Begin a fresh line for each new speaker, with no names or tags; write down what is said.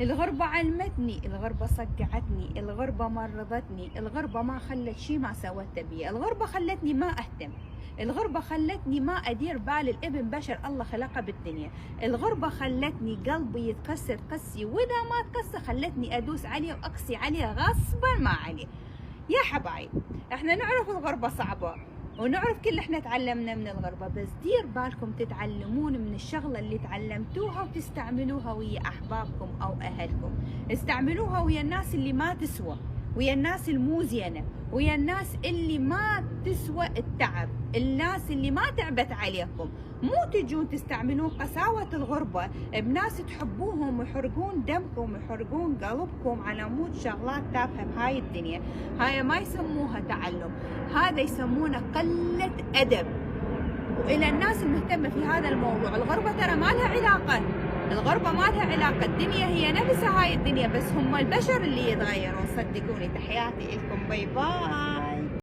الغربة علمتني، الغربة صقعتني، الغربة مرضتني، الغربة ما خلت شي ما سوته بي، الغربة خلتني ما أهتم، الغربة خلتني ما أدير بال الابن بشر الله خلقه بالدنيا، الغربة خلتني قلبي يتكسر قسي، وإذا ما تكسر خلتني أدوس عليه وأقسي عليه غصبا ما عليه. يا حبايب، احنا نعرف الغربة صعبة ونعرف كل احنا تعلمنا من الغربة، بس دير بالكم تتعلمون من الشغلة اللي تعلمتوها وتستعملوها ويا أحبابكم أو أهلكم، استعملوها ويا الناس اللي ما تسوى، ويا الناس الموزينة، ويا الناس اللي ما تسوى التعب، الناس اللي ما تعبت عليكم. مو تجون تستعملون قساوة الغربة بناس تحبوهم ويحرقون دمكم ويحرقون قلبكم على مود شغلات تافهة بهاي الدنيا. هاي ما يسموها تعلم، هذا يسمونه قلة أدب. وإلى الناس المهتمة في هذا الموضوع، الغربة ترى ما لها علاقة، الغربة ما لها علاقة، الدنيا هي نفسها هاي الدنيا، بس هم البشر اللي يتغيرون. صدقوني. تحياتي لكم، باي باي.